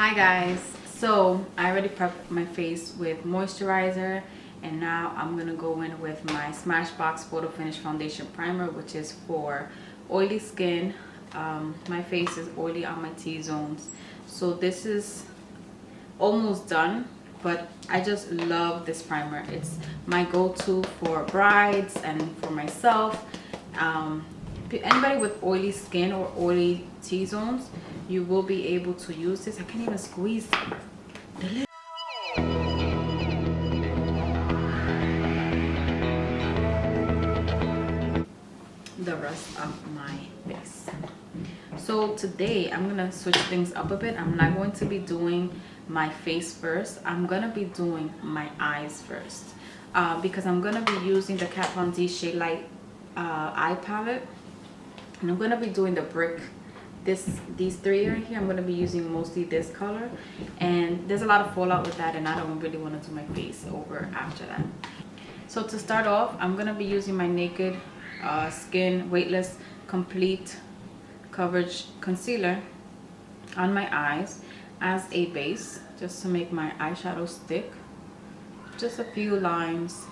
Hi guys, so I already prepped my face with moisturizer and now I'm gonna go in with my Smashbox Photo Finish Foundation Primer, which is for oily skin. My face is oily on my T-zones, so this is almost done, but I just love this primer. It's my go-to for brides and for myself. Anybody with oily skin or oily T-zones, you will be able to use this. I can't even squeeze the rest of my face. So today I'm gonna switch things up a bit. I'm not going to be doing my face first. I'm gonna be doing my eyes first, because I'm gonna be using the KatVonD Shade Light eye palette, and I'm gonna be doing the brick. These three right here, I'm gonna be using mostly this color, and there's a lot of fallout with that, and I don't really want to do my face over after that. So to start off, I'm gonna be using my Naked Skin Weightless Complete Coverage Concealer on my eyes as a base, just to make my eyeshadow stick. Just a few lines.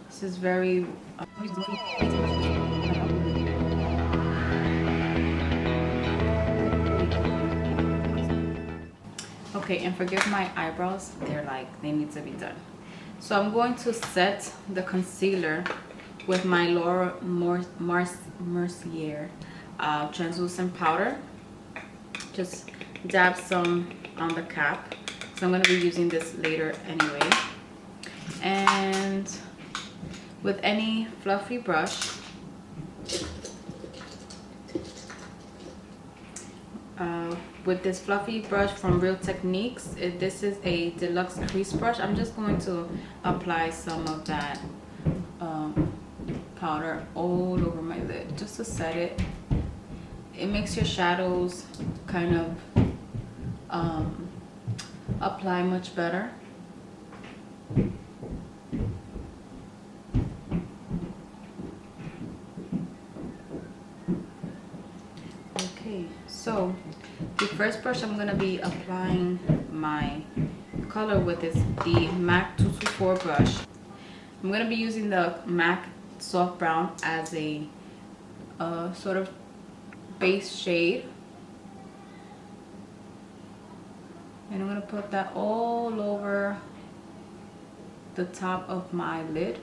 This is very okay, and forgive my eyebrows, they need to be done. So I'm going to set the concealer with my Mercier Translucent powder. Just dab some on the cap, so I'm going to be using this later anyway. And with any fluffy brush, with this fluffy brush from Real Techniques, this is a deluxe crease brush. I'm just going to apply some of that powder all over my lid just to set it. It makes your shadows kind of apply much better. Okay, so the first brush I'm going to be applying my color with is the MAC 224 brush. I'm going to be using the MAC Soft Brown as a sort of base shade, and I'm going to put that all over the top of my lid.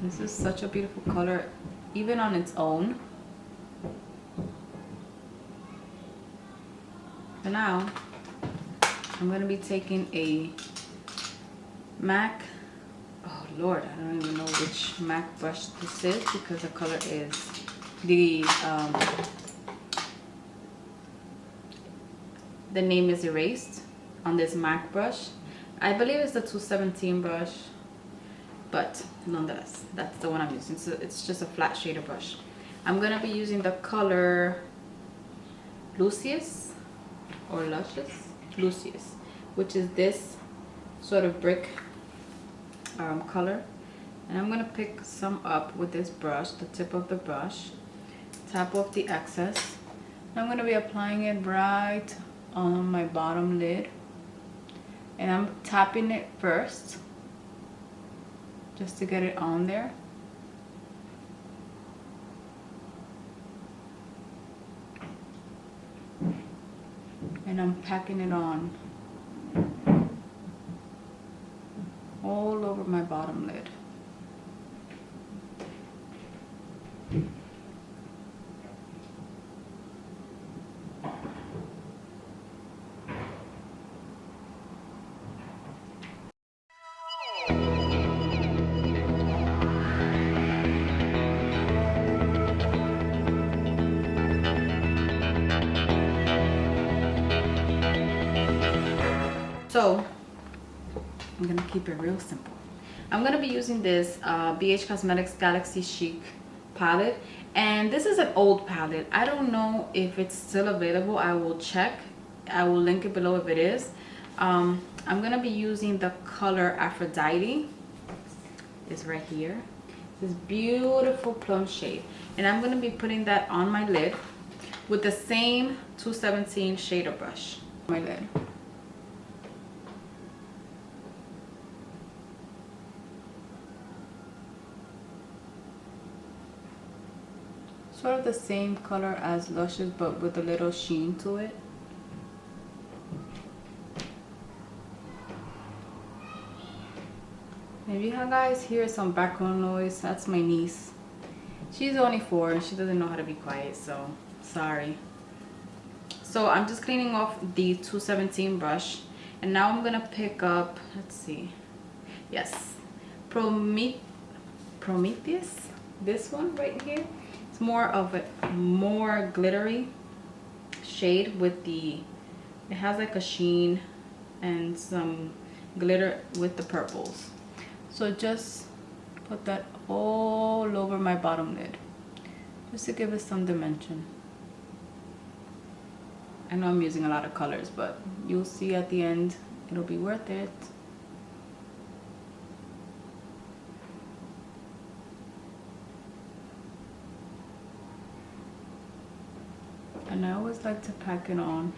This is such a beautiful color, even on its own. For now, I'm going to be taking a MAC, oh Lord, I don't even know which MAC brush this is, because the color is the name is erased on this MAC brush. I believe it's the 217 brush, but nonetheless, that's the one I'm using. So it's just a flat shader brush. I'm going to be using the color Lucius or Luscious, Lucius, which is this sort of brick color, and I'm going to pick some up with this brush, the tip of the brush, tap off the excess. I'm going to be applying it right on my bottom lid, and I'm tapping it first just to get it on there. And I'm packing it on all over my bottom lid. So I'm gonna keep it real simple. I'm gonna be using this BH Cosmetics Galaxy Chic palette, and this is an old palette. I don't know if it's still available. I will check. I will link it below if it is. I'm gonna be using the color Aphrodite. It's right here. This beautiful plum shade. And I'm going to be putting that on my lid with the same 217 shader brush. My lid. Sort of the same color as Luscious, but with a little sheen to it. If you guys hear some background noise, that's my niece. She's only 4 and she doesn't know how to be quiet, so sorry. So I'm just cleaning off the 217 brush, and now I'm gonna pick up, let's see, yes, Prometheus, this one right here. It's more of a more glittery shade with the, it has like a sheen and some glitter with the purples. So just put that all over my bottom lid, just to give it some dimension. I know I'm using a lot of colors, but you'll see at the end, it'll be worth it. And I always like to pack it on.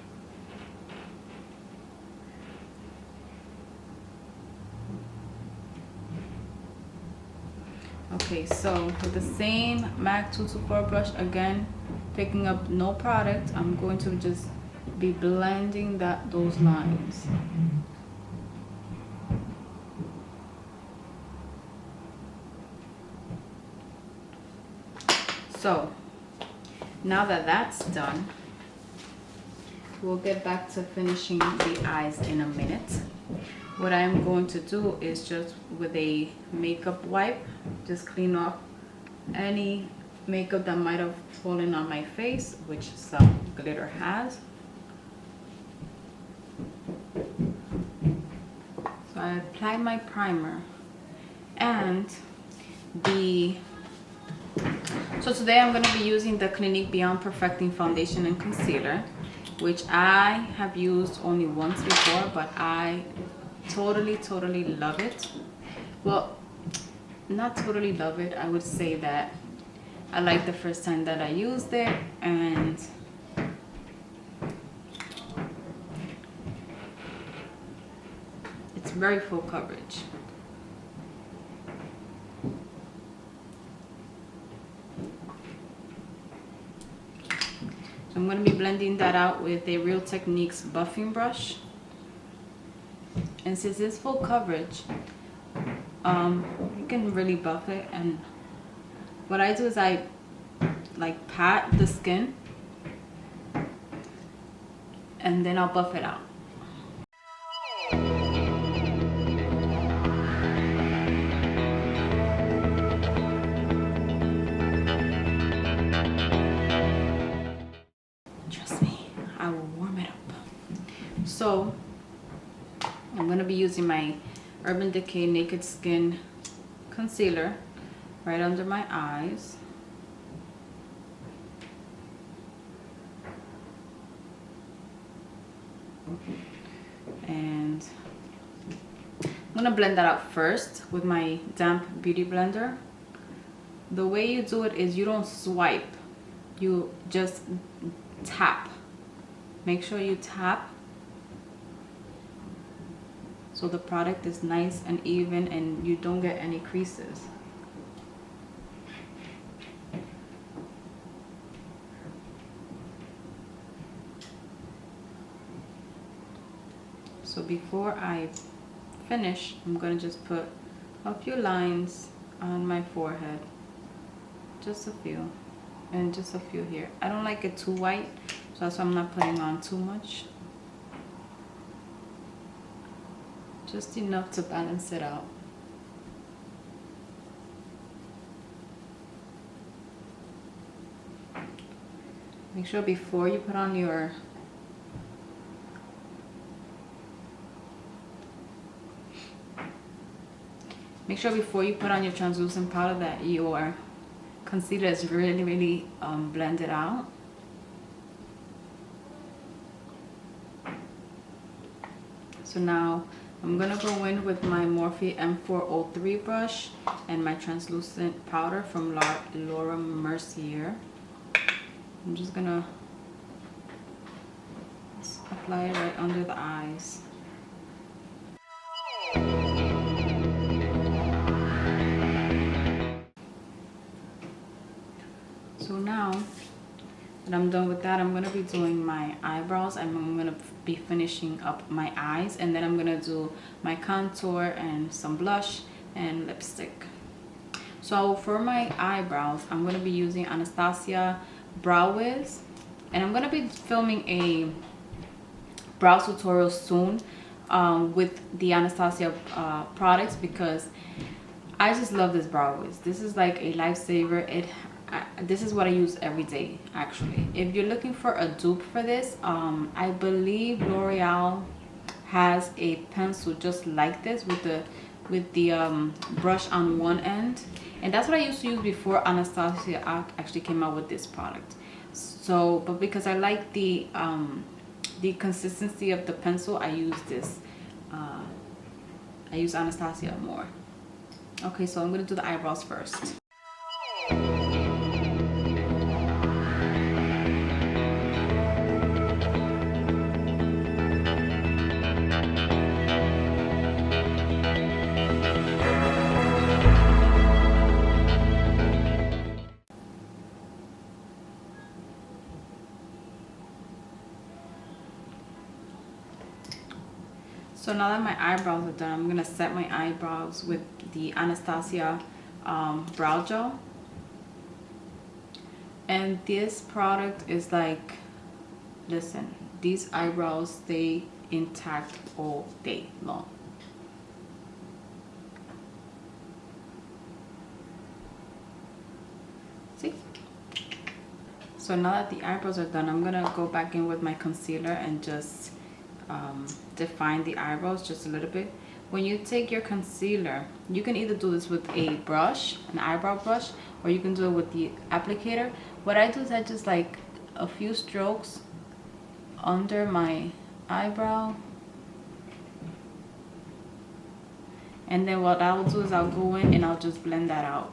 Okay, so with the same MAC 224 brush, again, picking up no product, I'm going to just be blending those lines. So now that that's done, we'll get back to finishing the eyes in a minute. What I'm going to do is just with a makeup wipe, just clean off any makeup that might have fallen on my face, which some glitter has. So I applied my primer and so today I'm going to be using the Clinique Beyond Perfecting Foundation and Concealer, which I have used only once before, but I totally love it. Well, not totally love it. I would say that I liked the first time that I used it, and it's very full coverage. So I'm going to be blending that out with a Real Techniques buffing brush. And since it's full coverage, you can really buff it. And what I do is I like pat the skin and then I'll buff it out. Trust me, I will warm it up. So I'm going to be using my Urban Decay Naked Skin concealer right under my eyes. And I'm going to blend that out first with my damp beauty blender. The way you do it is you don't swipe, you just tap. Make sure you tap so the product is nice and even and you don't get any creases. So before I finish, I'm going to just put a few lines on my forehead. Just a few. And just a few here. I don't like it too white, so that's why I'm not putting on too much. Just enough to balance it out. Make sure before you put on your translucent powder that your concealer is really blended out. So now I'm gonna go in with my Morphe M403 brush and my translucent powder from Laura Mercier. I'm just gonna apply it right under the eyes. So now that I'm done with that, I'm gonna be doing my eyebrows and I'm gonna be finishing up my eyes, and then I'm gonna do my contour and some blush and lipstick. So for my eyebrows, I'm gonna be using Anastasia Brow Wiz, and I'm gonna be filming a brow tutorial soon with the Anastasia products, because I just love this brow wiz. This is like a lifesaver. This is what I use every day, actually. If you're looking for a dupe for this, I believe L'Oreal has a pencil just like this with the brush on one end, and that's what I used to use before Anastasia actually came out with this product. So, but because I like the consistency of the pencil, I use this. I use Anastasia more. Okay, so I'm gonna do the eyebrows first. So now that my eyebrows are done, I'm gonna set my eyebrows with the Anastasia brow gel. And this product is like, listen, these eyebrows stay intact all day long. See? So now that the eyebrows are done, I'm gonna go back in with my concealer and just define the eyebrows just a little bit. When you take your concealer, you can either do this with a brush, an eyebrow brush, or you can do it with the applicator. What I do is I just like a few strokes under my eyebrow, and then what I'll do is I'll go in and I'll just blend that out.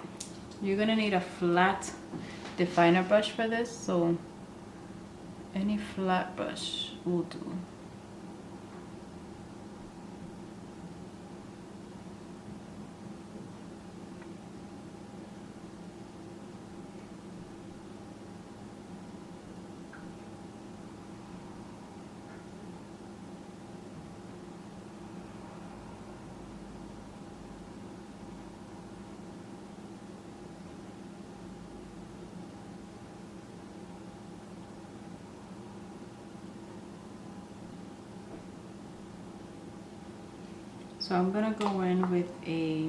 You're gonna need a flat definer brush for this, so any flat brush will do. So I'm gonna go in with a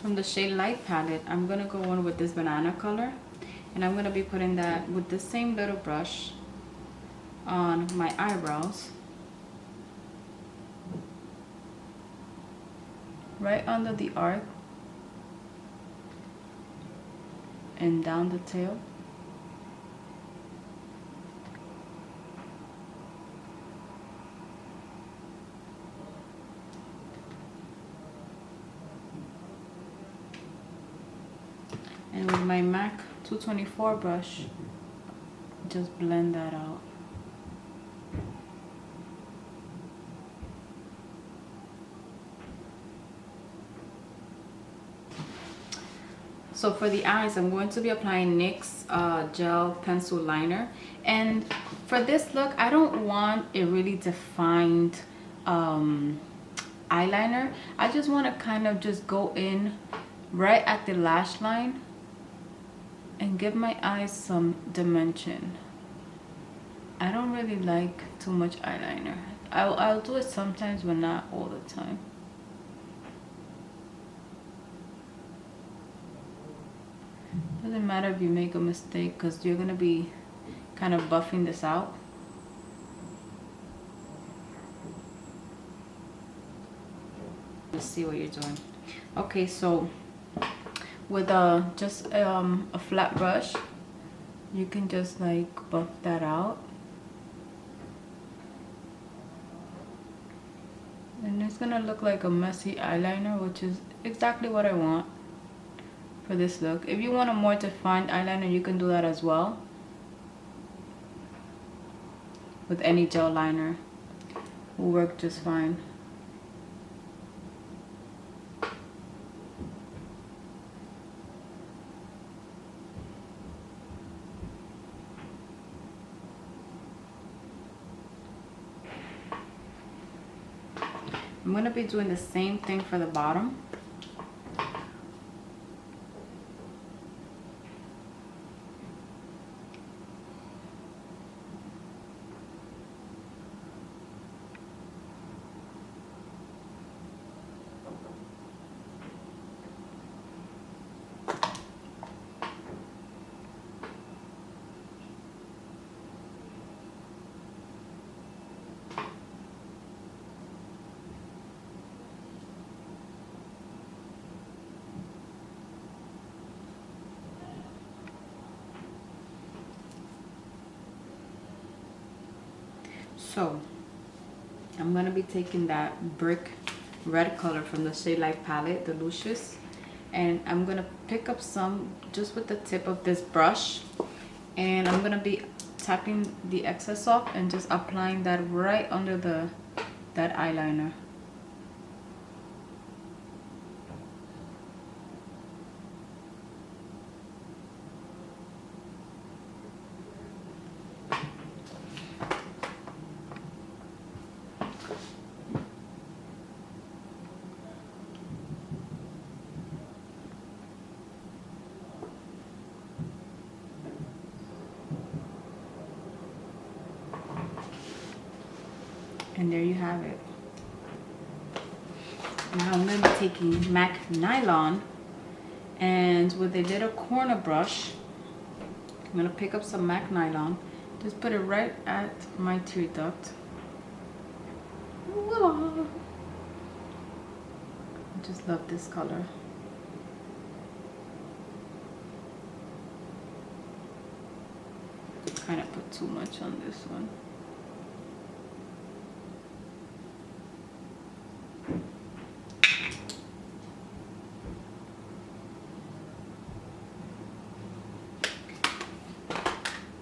from the shade Light palette. I'm gonna go in with this banana color, and I'm gonna be putting that with the same little brush on my eyebrows, right under the arc and down the tail. And with my MAC 224 brush, just blend that out. So for the eyes, I'm going to be applying NYX gel pencil liner. And for this look, I don't want a really defined eyeliner. I just want to kind of just go in right at the lash line and give my eyes some dimension. I don't really like too much eyeliner. I'll do it sometimes, but not all the time. Doesn't matter if you make a mistake, because you're gonna be kind of buffing this out. Let's see what you're doing. Okay, so with just a flat brush, you can just like buff that out. And it's gonna look like a messy eyeliner, which is exactly what I want for this look. If you want a more defined eyeliner, you can do that as well with any gel liner. Will work just fine. I'm going to be doing the same thing for the bottom. So I'm gonna be taking that brick red color from the Shade Light palette, the Lucius, and I'm gonna pick up some just with the tip of this brush, and I'm gonna be tapping the excess off and just applying that right under that eyeliner. And there you have it. Now I'm going to be taking MAC Nylon, and with a little corner brush, I'm going to pick up some MAC Nylon. Just put it right at my tear duct. I just love this color. Kind of put too much on this one.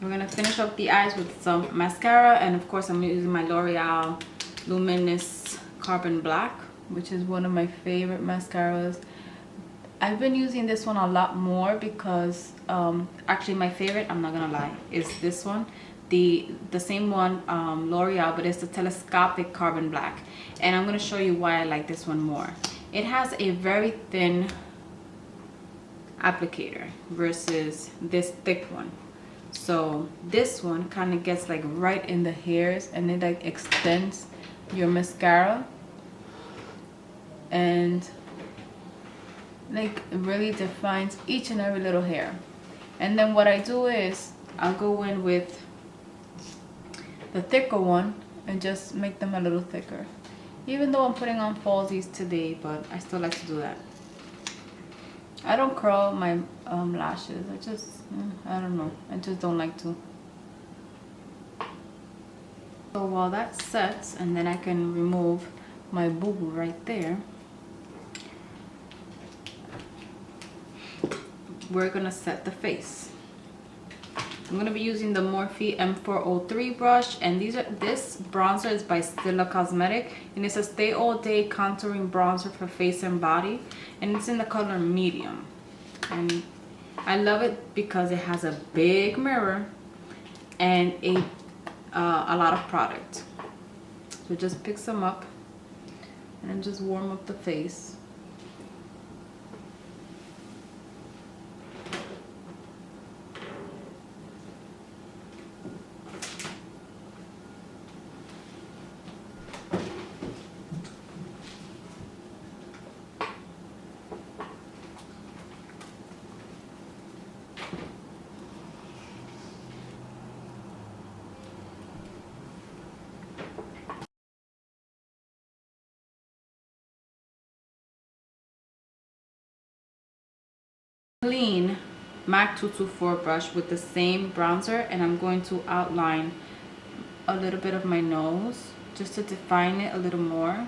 We're gonna finish up the eyes with some mascara, and of course I'm using my L'Oreal Luminous Carbon Black, which is one of my favorite mascaras. I've been using this one a lot more because actually my favorite, I'm not gonna lie, is this one, the same one, L'Oreal, but it's the Telescopic Carbon Black, and I'm gonna show you why I like this one more. It has a very thin applicator versus this thick one. So this one kind of gets like right in the hairs, and it like extends your mascara and like really defines each and every little hair. And then what I do is I'll go in with the thicker one and just make them a little thicker, even though I'm putting on falsies today, but I still like to do that. I don't curl my lashes. I don't know. I just don't like to. So while that sets, and then I can remove my boo-boo right there, we're gonna set the face. I'm gonna be using the Morphe M403 brush, and this bronzer is by Stila Cosmetic, and it's a stay all day contouring bronzer for face and body, and it's in the color medium. And I love it because it has a big mirror and a lot of product. So just pick some up and then just warm up the face. Clean MAC 224 brush with the same bronzer, and I'm going to outline a little bit of my nose just to define it a little more.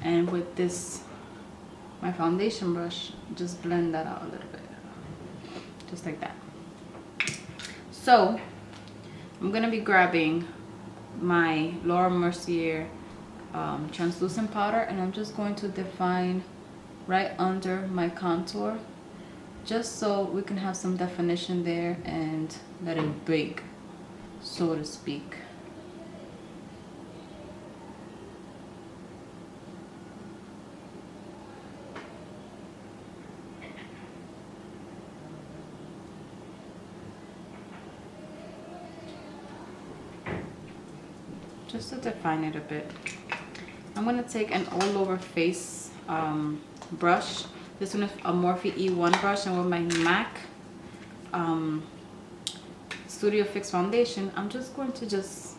And with this, my foundation brush, just blend that out a little bit, just like that. So I'm gonna be grabbing my Laura Mercier translucent powder, and I'm just going to define right under my contour, just so we can have some definition there and let it bake, so to speak. Just to define it a bit. I'm gonna take an all over face brush. This one is a Morphe E1 brush, and with my MAC Studio Fix foundation, I'm just going to just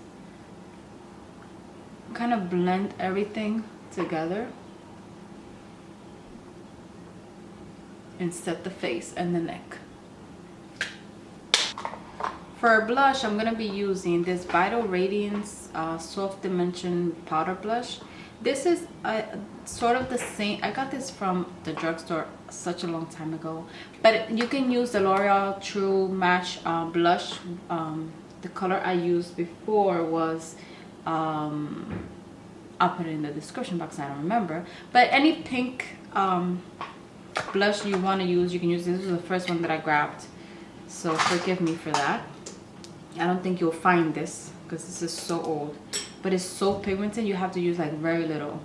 kind of blend everything together and set the face and the neck. For blush, I'm gonna be using this Vital Radiance Soft Dimension powder blush. This is sort of the same. I got this from the drugstore such a long time ago, but you can use the L'Oreal True Match blush. The color I used before was I'll put it in the description box, I don't remember, but any pink blush you want to use, you can use. This was the first one that I grabbed, so forgive me for that. I don't think you'll find this because this is so old, but it's so pigmented, you have to use like very little.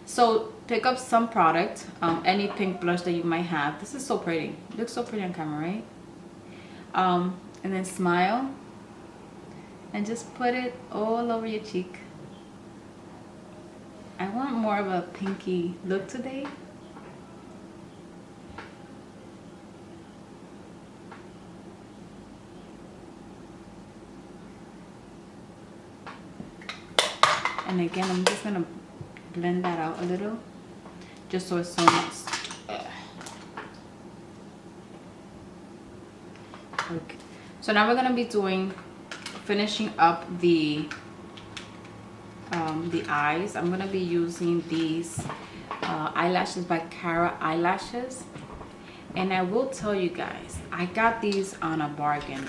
So pick up some product, any pink blush that you might have. This is so pretty. It looks so pretty on camera, right? And then smile and just put it all over your cheek. I want more of a pinky look today. And again, I'm just gonna blend that out a little, just so it's so nice. Okay. So now we're gonna be finishing up the eyes. I'm gonna be using these eyelashes by Cara Eyelashes, and I will tell you guys, I got these on a bargain.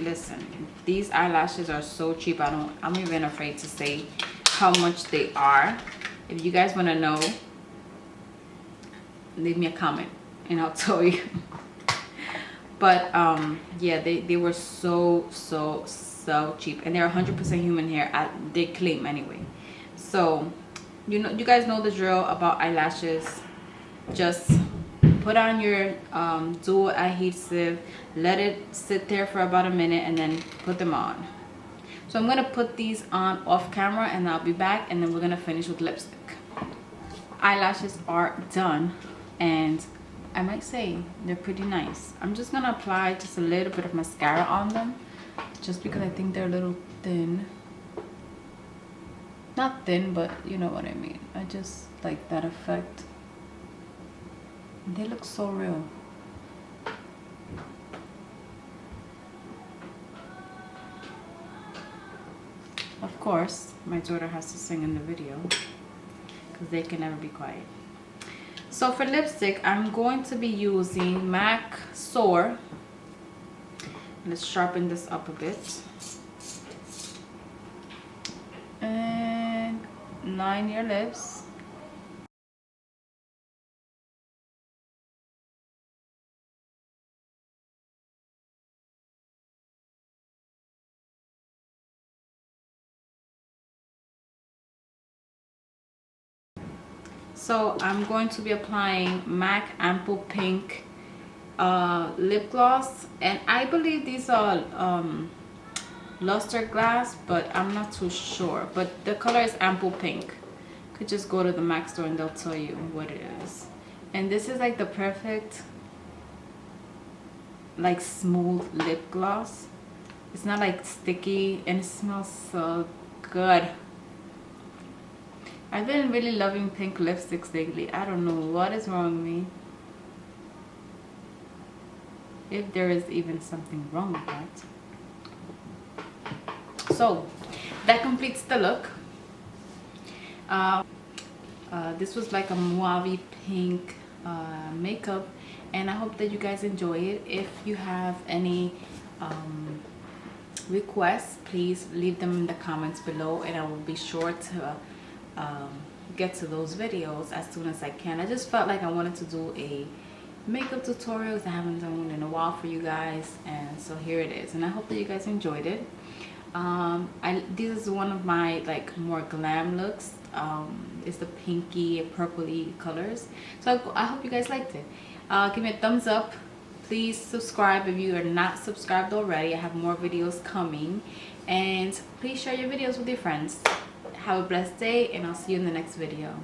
Listen, these eyelashes are so cheap. I'm even afraid to say how much they are. If you guys want to know, leave me a comment and I'll tell you. But yeah, they were so cheap, and they're 100% human hair, they claim anyway. So you guys know the drill about eyelashes. Just put on your dual adhesive, let it sit there for about a minute, and then put them on. So I'm gonna put these on off camera, and I'll be back, and then we're gonna finish with lipstick. Eyelashes are done, and I might say they're pretty nice. I'm just gonna apply just a little bit of mascara on them, just because I think they're a little thin. Not thin, but you know what I mean. I just like that effect. They look so real. Of course, my daughter has to sing in the video because they can never be quiet. So for lipstick, I'm going to be using MAC Soar. Let's sharpen this up a bit. And line your lips. So I'm going to be applying MAC Ample Pink lip gloss, and I believe these are luster glass, but I'm not too sure. But the color is Ample Pink. Could just go to the MAC store and they'll tell you what it is. And this is like the perfect like smooth lip gloss. It's not like sticky, and it smells so good. I've been really loving pink lipsticks lately. I don't know what is wrong with me. If there is even something wrong with that. So that completes the look. This was like a Muave pink makeup, and I hope that you guys enjoy it. If you have any requests, please leave them in the comments below, and I will be sure to get to those videos as soon as I can. I just felt like I wanted to do a makeup tutorial because I haven't done one in a while for you guys, and so here it is, and I hope that you guys enjoyed it. This is one of my like more glam looks. It's the pinky purpley colors, so I hope you guys liked it. Give me a thumbs up. Please subscribe if you are not subscribed already. I have more videos coming, and please share your videos with your friends. Have a blessed day, and I'll see you in the next video.